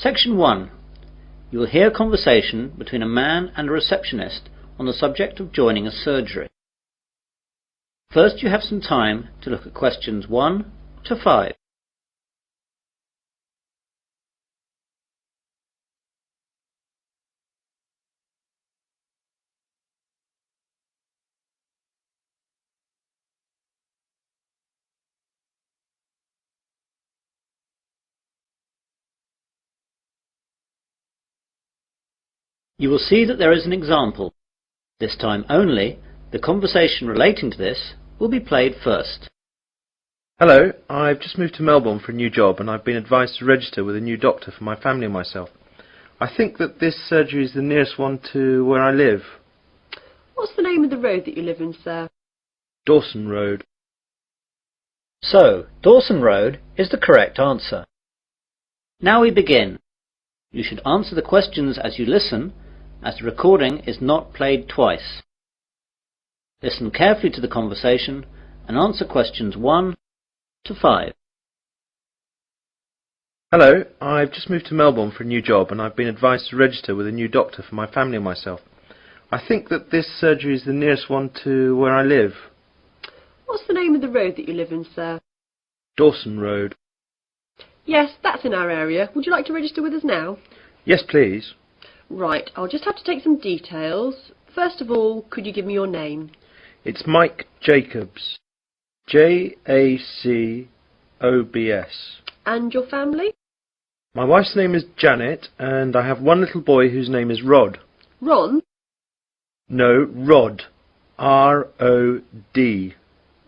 Section 1. You will hear a conversation between a man and a receptionist on the subject of joining a surgery. First, you have some time to look at questions 1 to 5. You will see that there is an example. This time only, the conversation relating to this will be played first. Hello, I've just moved to Melbourne for a new job and I've been advised to register with a new doctor for my family and myself. I think that this surgery is the nearest one to where I live. What's the name of the road that you live in, sir? Dawson Road. So, Dawson Road is the correct answer. Now we begin. You should answer the questions as you listen, as the recording is not played twice. Listen carefully to the conversation and answer questions 1 to 5. Hello, I've just moved to Melbourne for a new job and I've been advised to register with a new doctor for my family and myself. I think that this surgery is the nearest one to where I live. What's the name of the road that you live in, sir? Dawson Road. Yes, that's in our area. Would you like to register with us now? Yes, please. Right, I'll just have to take some details. First of all, could you give me your name? It's Mike Jacobs. Jacobs. And your family? My wife's name is Janet and I have one little boy whose name is Rod. Ron? No, Rod. R-O-D.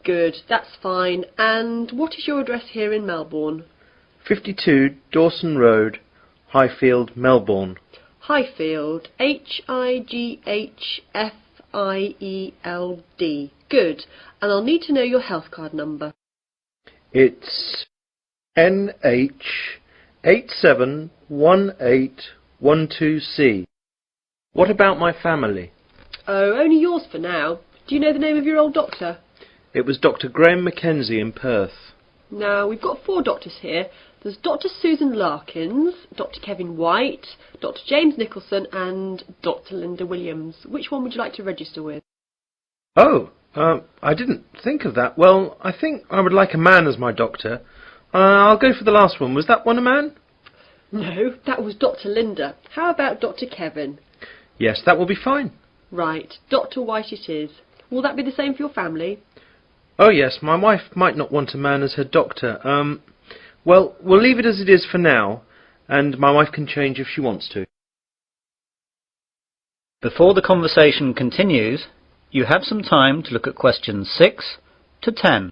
Good, that's fine. And what is your address here in Melbourne? 52 Dawson Road, Highfield, Melbourne. Highfield. Highfield. Good. And I'll need to know your health card number. It's NH871812C. What about my family? Oh, only yours for now. Do you know the name of your old doctor? It was Dr. Graham Mackenzie in Perth. Now, we've got 4 doctors here. There's Dr. Susan Larkins, Dr. Kevin White, Dr. James Nicholson and Dr. Linda Williams. Which one would you like to register with? Oh, I didn't think of that. Well, I think I would like a man as my doctor. I'll go for the last one. Was that one a man? No, that was Dr. Linda. How about Dr. Kevin? Yes, that will be fine. Right, Dr. White it is. Will that be the same for your family? Oh yes, my wife might not want a man as her doctor. Well, we'll leave it as it is for now, and my wife can change if she wants to. Before the conversation continues, you have some time to look at questions 6 to 10.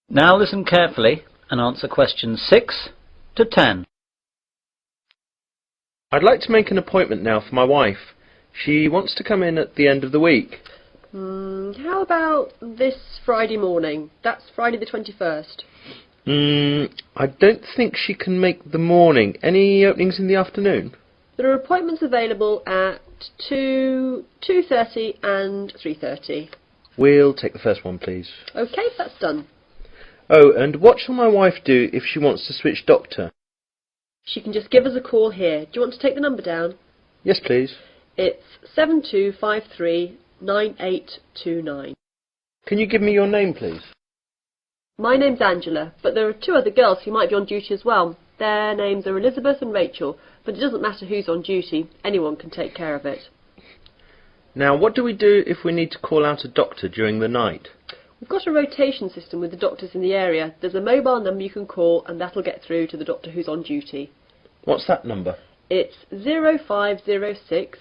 Now listen carefully and answer questions 6 to 10. I'd like to make an appointment now for my wife. She wants to come in at the end of the week. How about this Friday morning? That's Friday the 21st. I don't think she can make the morning. Any openings in the afternoon? There are appointments available at 2, 2:30 and 3:30. We'll take the first one, please. OK, that's done. Oh, and what shall my wife do if she wants to switch doctor? She can just give us a call here. Do you want to take the number down? Yes, please. It's 72539829. Can you give me your name, please? My name's Angela, but there are 2 other girls who might be on duty as well. Their names are Elizabeth and Rachel, but it doesn't matter who's on duty. Anyone can take care of it. Now, what do we do if we need to call out a doctor during the night? We've got a rotation system with the doctors in the area. There's a mobile number you can call and that'll get through to the doctor who's on duty. What's that number? It's 0506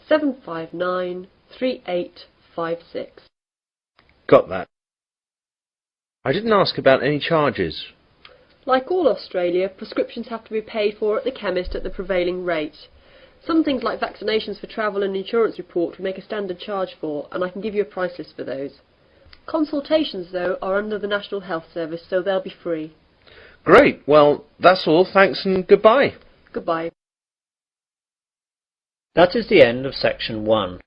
759 3856. Got that. I didn't ask about any charges. Like all Australia, prescriptions have to be paid for at the chemist at the prevailing rate. Some things like vaccinations for travel and insurance report we make a standard charge for, and I can give you a price list for those. Consultations, though, are under the National Health Service, so they'll be free. Great. Well, that's all. Thanks and goodbye. Goodbye. That is the end of section 1.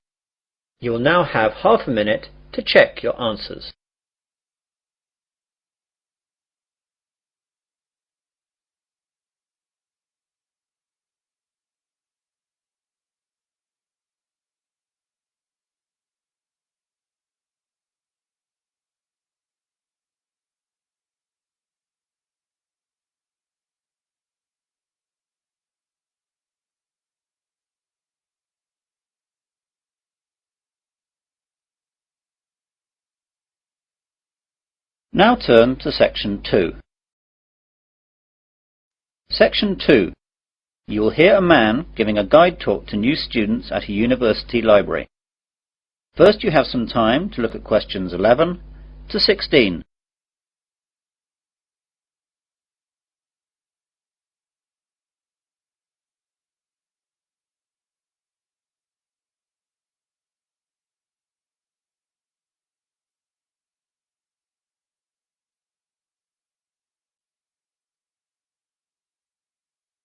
You will now have half a minute to check your answers. Now turn to section 2. Section 2. You will hear a man giving a guide talk to new students at a university library. First you have some time to look at questions 11 to 16.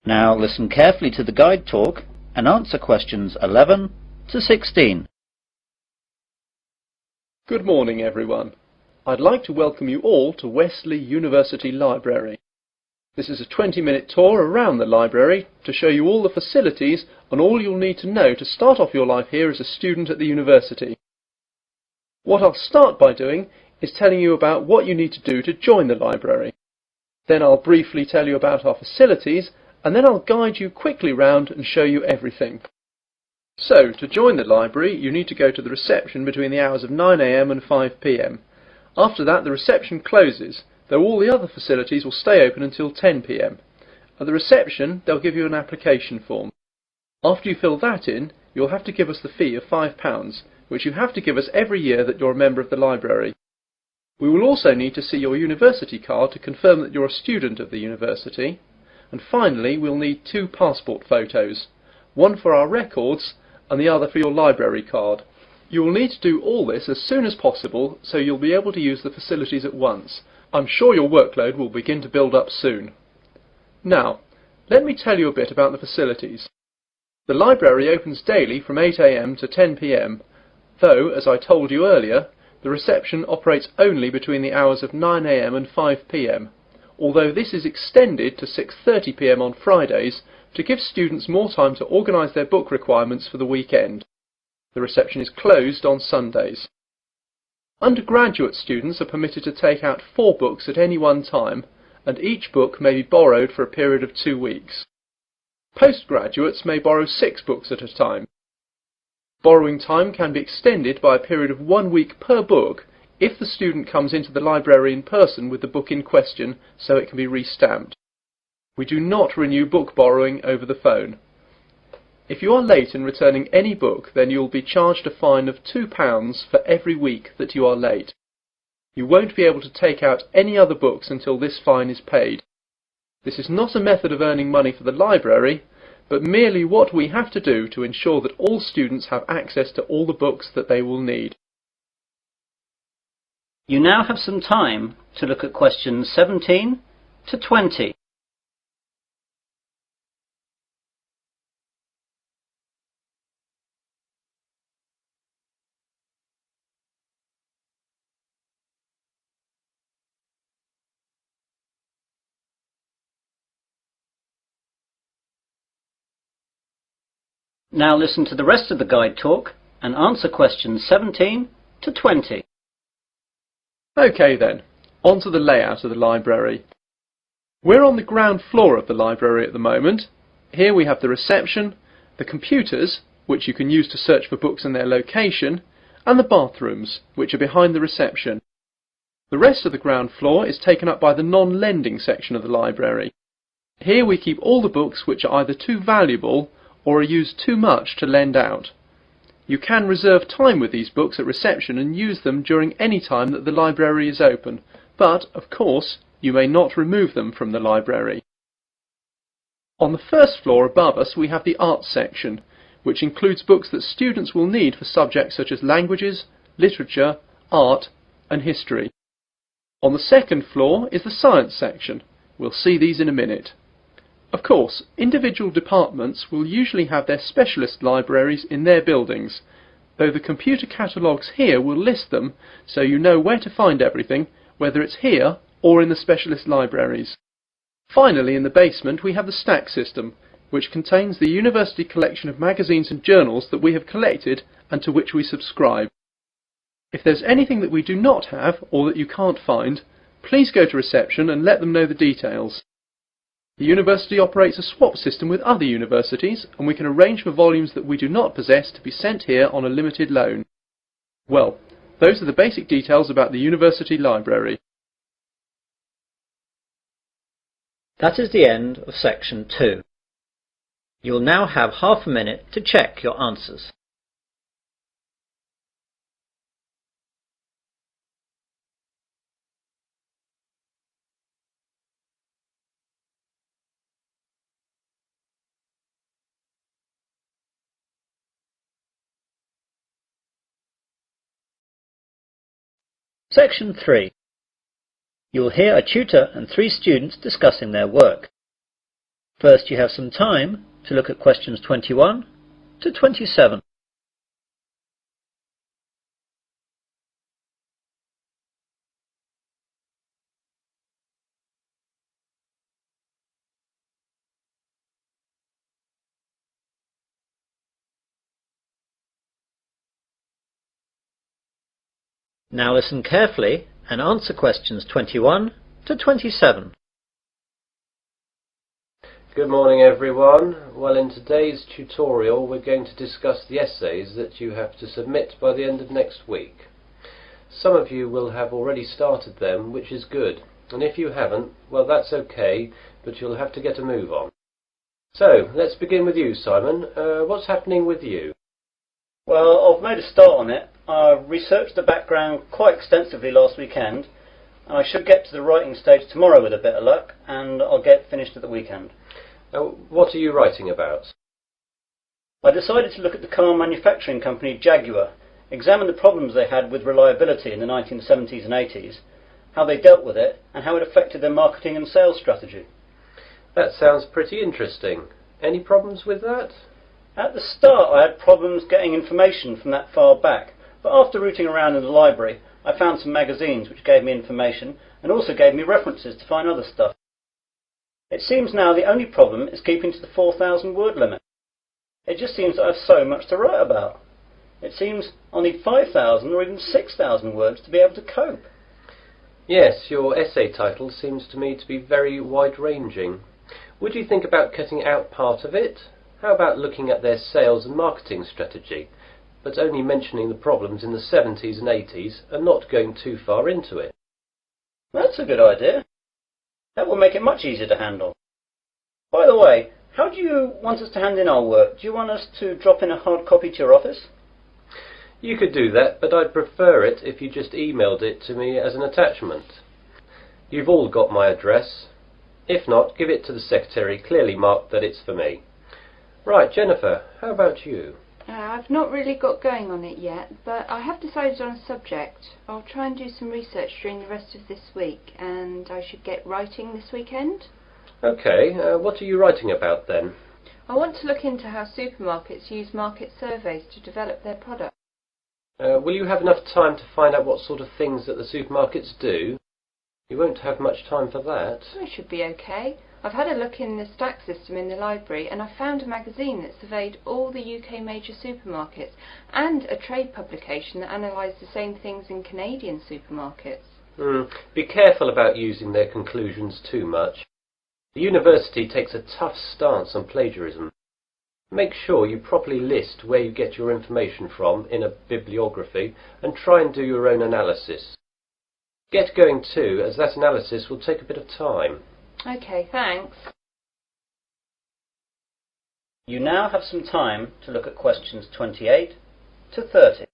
Now listen carefully to the guide talk and answer questions 11 to 16. Good morning, everyone. I'd like to welcome you all to Wesley University Library. This is a 20-minute tour around the library to show you all the facilities and all you'll need to know to start off your life here as a student at the university. What I'll start by doing is telling you about what you need to do to join the library. Then I'll briefly tell you about our facilities, and then I'll guide you quickly round and show you everything. So, to join the library, you need to go to the reception between the hours of 9 AM and 5 PM. After that, the reception closes, though all the other facilities will stay open until 10 PM. At the reception, they'll give you an application form. After you fill that in, you'll have to give us the fee of £5, which you have to give us every year that you're a member of the library. We will also need to see your university card to confirm that you're a student of the university. And finally, we'll need 2 passport photos, one for our records and the other for your library card. You will need to do all this as soon as possible so you'll be able to use the facilities at once. I'm sure your workload will begin to build up soon. Now, let me tell you a bit about the facilities. The library opens daily from 8 AM to 10 PM, though, as I told you earlier, the reception operates only between the hours of 9 AM and 5 PM. Although this is extended to 6:30 PM on Fridays to give students more time to organise their book requirements for the weekend. The reception is closed on Sundays. Undergraduate students are permitted to take out 4 books at any one time, and each book may be borrowed for a period of 2 weeks. Postgraduates may borrow 6 books at a time. Borrowing time can be extended by a period of 1 week per book if the student comes into the library in person with the book in question, so it can be re-stamped. We do not renew book borrowing over the phone. If you are late in returning any book, then you will be charged a fine of £2 for every week that you are late. You won't be able to take out any other books until this fine is paid. This is not a method of earning money for the library, but merely what we have to do to ensure that all students have access to all the books that they will need. You now have some time to look at questions 17 to 20. Now listen to the rest of the guide talk and answer questions 17 to 20. Okay then, on to the layout of the library. We're on the ground floor of the library at the moment. Here we have the reception, the computers, which you can use to search for books and their location, and the bathrooms, which are behind the reception. The rest of the ground floor is taken up by the non-lending section of the library. Here we keep all the books which are either too valuable or are used too much to lend out. You can reserve time with these books at reception and use them during any time that the library is open, but, of course, you may not remove them from the library. On the first floor above us we have the arts section, which includes books that students will need for subjects such as languages, literature, art and history. On the second floor is the science section. We'll see these in a minute. Of course, individual departments will usually have their specialist libraries in their buildings, though the computer catalogues here will list them so you know where to find everything, whether it's here or in the specialist libraries. Finally, in the basement we have the stack system, which contains the university collection of magazines and journals that we have collected and to which we subscribe. If there's anything that we do not have or that you can't find, please go to reception and let them know the details. The university operates a swap system with other universities, and we can arrange for volumes that we do not possess to be sent here on a limited loan. Well, those are the basic details about the university library. That is the end of section 2. You'll now have half a minute to check your answers. Section 3. You will hear a tutor and 3 students discussing their work. First, you have some time to look at questions 21 to 27. Now listen carefully and answer questions 21 to 27. Good morning everyone. Well, in today's tutorial we're going to discuss the essays that you have to submit by the end of next week. Some of you will have already started them, which is good, and if you haven't, well that's okay, but you'll have to get a move on. So, let's begin with you, Simon. What's happening with you? Well, I've made a start on it. I researched the background quite extensively last weekend, and I should get to the writing stage tomorrow with a bit of luck, and I'll get finished at the weekend. What are you writing about? I decided to look at the car manufacturing company Jaguar, examine the problems they had with reliability in the 1970s and 80s, how they dealt with it, and how it affected their marketing and sales strategy. That sounds pretty interesting. Any problems with that? At the start I had problems getting information from that far back, but after rooting around in the library I found some magazines which gave me information and also gave me references to find other stuff. It seems now the only problem is keeping to the 4,000 word limit. It just seems that I have so much to write about. It seems I'll need 5,000 or even 6,000 words to be able to cope. Yes, your essay title seems to me to be very wide-ranging. Would you think about cutting out part of it? How about looking at their sales and marketing strategy, but only mentioning the problems in the 70s and 80s and not going too far into it? That's a good idea. That will make it much easier to handle. By the way, how do you want us to hand in our work? Do you want us to drop in a hard copy to your office? You could do that, but I'd prefer it if you just emailed it to me as an attachment. You've all got my address. If not, give it to the secretary, clearly marked that it's for me. Right, Jennifer, how about you? I've not really got going on it yet, but I have decided on a subject. I'll try and do some research during the rest of this week, and I should get writing this weekend. Okay, what are you writing about then? I want to look into how supermarkets use market surveys to develop their products. Will you have enough time to find out what sort of things that the supermarkets do? You won't have much time for that. I should be okay. I've had a look in the stack system in the library and I found a magazine that surveyed all the UK major supermarkets and a trade publication that analysed the same things in Canadian supermarkets. Be careful about using their conclusions too much. The university takes a tough stance on plagiarism. Make sure you properly list where you get your information from in a bibliography and try and do your own analysis. Get going too, as that analysis will take a bit of time. Okay, thanks. You now have some time to look at questions 28 to 30.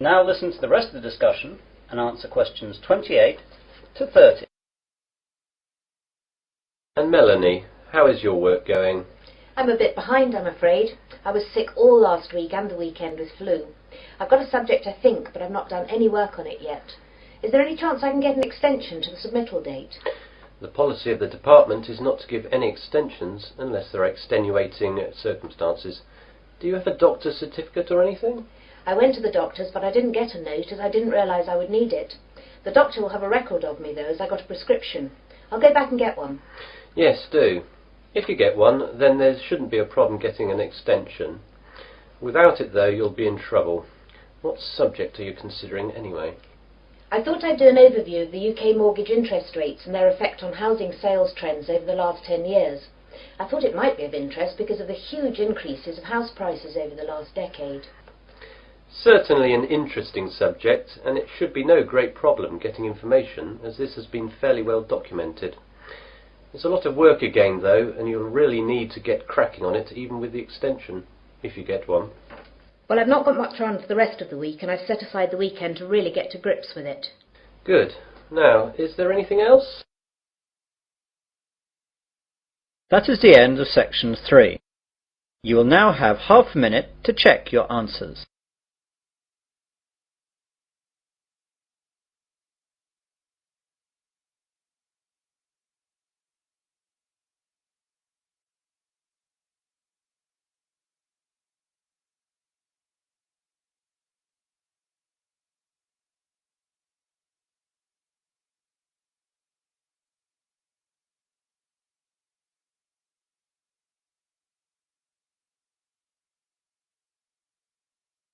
Now listen to the rest of the discussion and answer questions 28 to 30. And Melanie, how is your work going? I'm a bit behind, I'm afraid. I was sick all last week and the weekend with flu. I've got a subject, I think, but I've not done any work on it yet. Is there any chance I can get an extension to the submittal date? The policy of the department is not to give any extensions unless there are extenuating circumstances. Do you have a doctor's certificate or anything? I went to the doctor's, but I didn't get a note as I didn't realise I would need it. The doctor will have a record of me, though, as I got a prescription. I'll go back and get one. Yes, do. If you get one, then there shouldn't be a problem getting an extension. Without it, though, you'll be in trouble. What subject are you considering, anyway? I thought I'd do an overview of the UK mortgage interest rates and their effect on housing sales trends over the last 10 years. I thought it might be of interest because of the huge increases of house prices over the last decade. Certainly an interesting subject, and it should be no great problem getting information, as this has been fairly well documented. There's a lot of work again, though, and you'll really need to get cracking on it, even with the extension, if you get one. Well, I've not got much on for the rest of the week, and I've set aside the weekend to really get to grips with it. Good. Now, is there anything else? That is the end of section 3. You will now have half a minute to check your answers.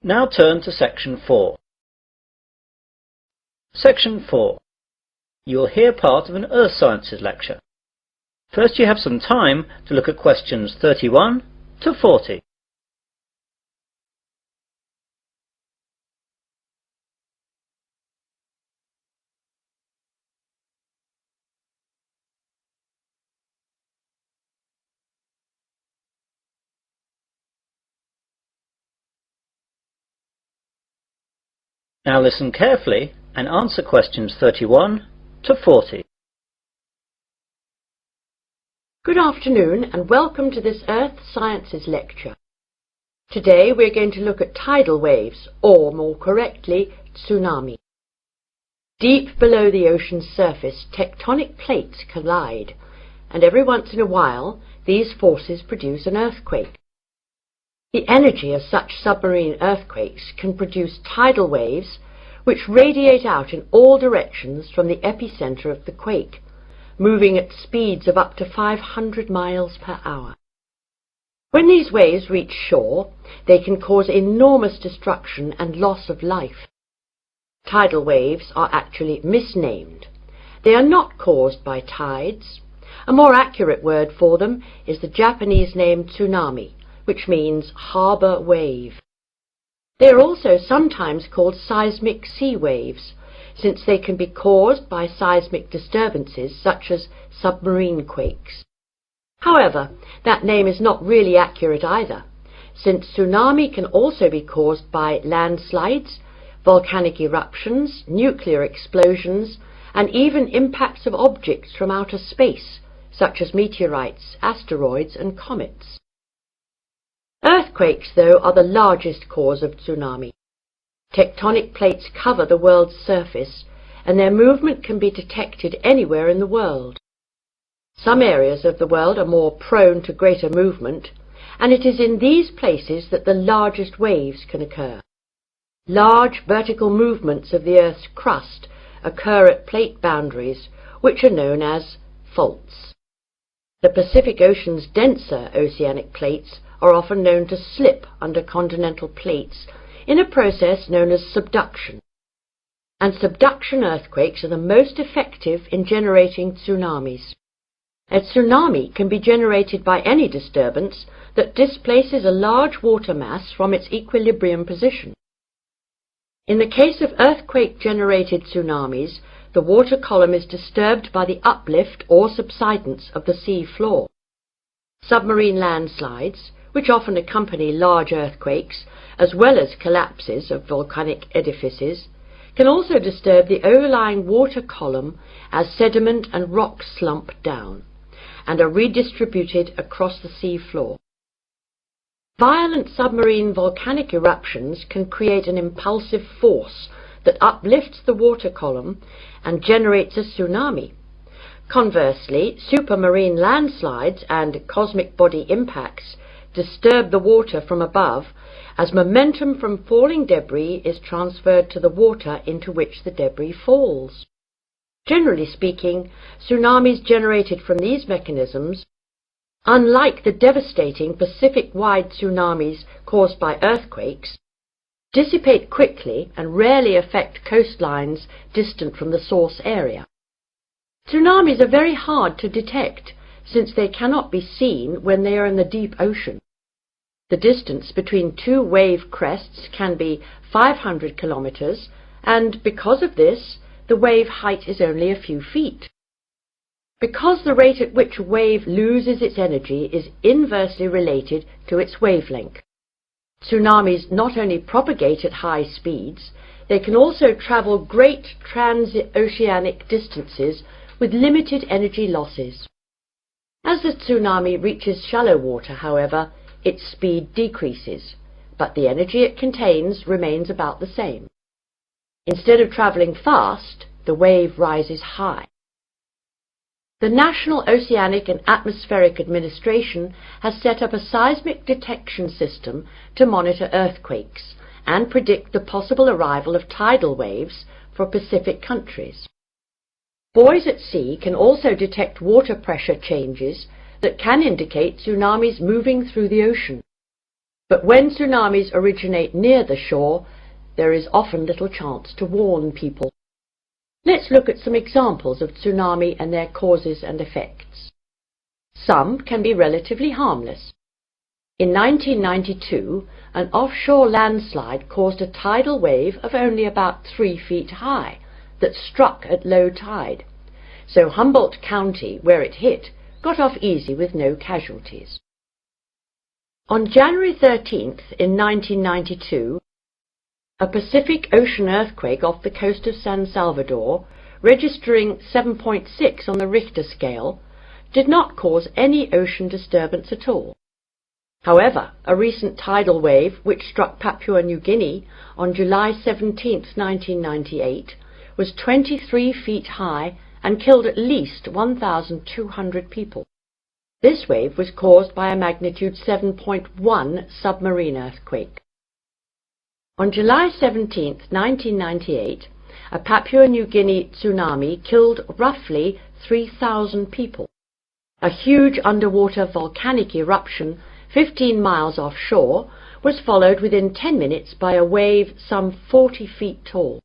Now turn to section 4. Section 4. You will hear part of an Earth Sciences lecture. First you have some time to look at questions 31 to 40. Now listen carefully and answer questions 31 to 40. Good afternoon and welcome to this Earth Sciences lecture. Today we're going to look at tidal waves, or more correctly, tsunami. Deep below the ocean's surface, tectonic plates collide, and every once in a while these forces produce an earthquake. The energy of such submarine earthquakes can produce tidal waves which radiate out in all directions from the epicenter of the quake, moving at speeds of up to 500 miles per hour. When these waves reach shore, they can cause enormous destruction and loss of life. Tidal waves are actually misnamed. They are not caused by tides. A more accurate word for them is the Japanese name tsunami, which means harbour wave. They are also sometimes called seismic sea waves, since they can be caused by seismic disturbances such as submarine quakes. However, that name is not really accurate either, since tsunami can also be caused by landslides, volcanic eruptions, nuclear explosions, and even impacts of objects from outer space, such as meteorites, asteroids, and comets. Earthquakes, though, are the largest cause of tsunami. Tectonic plates cover the world's surface, and their movement can be detected anywhere in the world. Some areas of the world are more prone to greater movement, and it is in these places that the largest waves can occur. Large vertical movements of the Earth's crust occur at plate boundaries, which are known as faults. The Pacific Ocean's denser oceanic plates are often known to slip under continental plates in a process known as subduction. And subduction earthquakes are the most effective in generating tsunamis. A tsunami can be generated by any disturbance that displaces a large water mass from its equilibrium position. In the case of earthquake-generated tsunamis, the water column is disturbed by the uplift or subsidence of the sea floor. Submarine landslides, which often accompany large earthquakes, as well as collapses of volcanic edifices, can also disturb the overlying water column as sediment and rocks slump down and are redistributed across the sea floor. Violent submarine volcanic eruptions can create an impulsive force that uplifts the water column and generates a tsunami. Conversely, supermarine landslides and cosmic body impacts disturb the water from above as momentum from falling debris is transferred to the water into which the debris falls. Generally speaking, tsunamis generated from these mechanisms, unlike the devastating Pacific-wide tsunamis caused by earthquakes, dissipate quickly and rarely affect coastlines distant from the source area. Tsunamis are very hard to detect since they cannot be seen when they are in the deep ocean. The distance between two wave crests can be 500 kilometers, and because of this, the wave height is only a few feet. Because the rate at which a wave loses its energy is inversely related to its wavelength. Tsunamis not only propagate at high speeds, they can also travel great transoceanic distances with limited energy losses. As the tsunami reaches shallow water, however, its speed decreases, but the energy it contains remains about the same. Instead of travelling fast, the wave rises high. The National Oceanic and Atmospheric Administration has set up a seismic detection system to monitor earthquakes and predict the possible arrival of tidal waves for Pacific countries. Buoys at sea can also detect water pressure changes that can indicate tsunamis moving through the ocean. But when tsunamis originate near the shore, there is often little chance to warn people. Let's look at some examples of tsunami and their causes and effects. Some can be relatively harmless. In 1992, an offshore landslide caused a tidal wave of only about 3 feet high that struck at low tide, so Humboldt County, where it hit, got off easy with no casualties. On January 13th in 1992, a Pacific Ocean earthquake off the coast of San Salvador, registering 7.6 on the Richter scale, did not cause any ocean disturbance at all. However, a recent tidal wave which struck Papua New Guinea on July 17, 1998, was 23 feet high and killed at least 1,200 people. This wave was caused by a magnitude 7.1 submarine earthquake. On July 17, 1998, a Papua New Guinea tsunami killed roughly 3,000 people. A huge underwater volcanic eruption 15 miles offshore was followed within 10 minutes by a wave some 40 feet tall.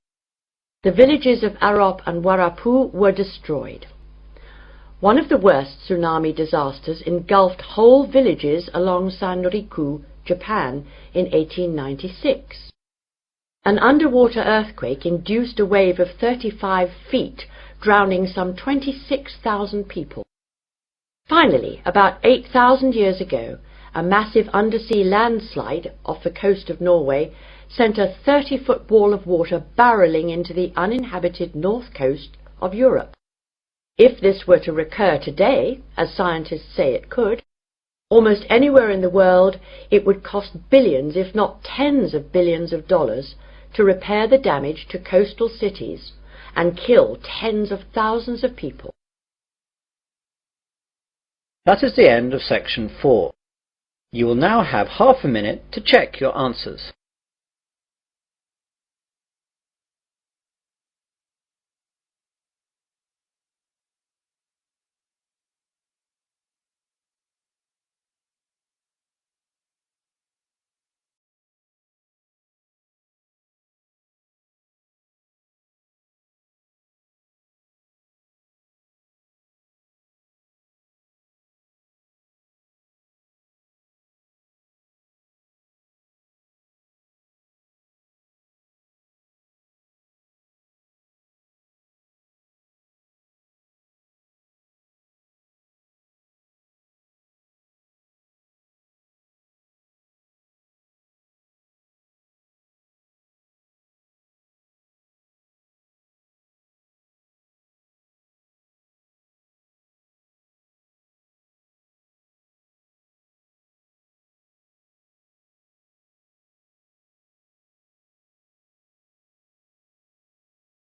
The villages of Arop and Warapu were destroyed. One of the worst tsunami disasters engulfed whole villages along Sanriku, Japan, in 1896. An underwater earthquake induced a wave of 35 feet, drowning some 26,000 people. Finally, about 8,000 years ago, a massive undersea landslide off the coast of Norway sent a 30-foot wall of water barreling into the uninhabited north coast of Europe. If this were to recur today, as scientists say it could, almost anywhere in the world, it would cost billions, if not tens of billions of dollars, to repair the damage to coastal cities and kill tens of thousands of people. That is the end of section 4. You will now have half a minute to check your answers.